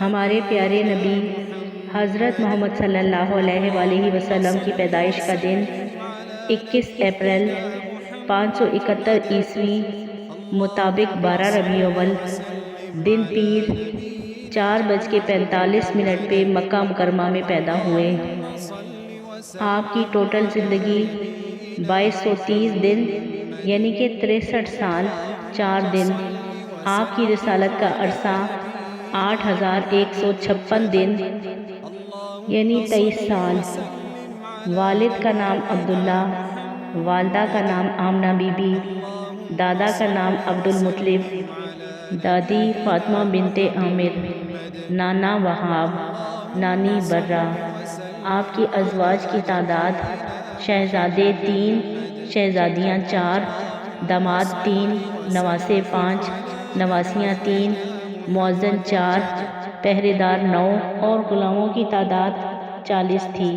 ہمارے پیارے نبی حضرت محمد صلی اللہ علیہ وآلہ وسلم کی پیدائش کا دن 21 اپریل 571 عیسوی مطابق 12 ربیع الاول دن پیر 4:45 پہ مکہ مکرمہ میں پیدا ہوئے۔ آپ کی ٹوٹل زندگی 2230 دن یعنی کہ 63 سال 4 دن۔ آپ کی رسالت کا عرصہ 8156 دن یعنی 23 سال۔ والد کا نام عبداللہ، والدہ کا نام آمنہ بی بی، دادا کا نام عبد المطلب، دادی فاطمہ بنت عامر، نانا وہاب، نانی برہ۔ آپ کی ازواج کی تعداد: شہزادے 3، شہزادیاں 4، داماد 3، نواسے 5، نواسیاں 3، مؤذن 4، پہرے دار 9 اور غلاموں کی تعداد 40 تھی۔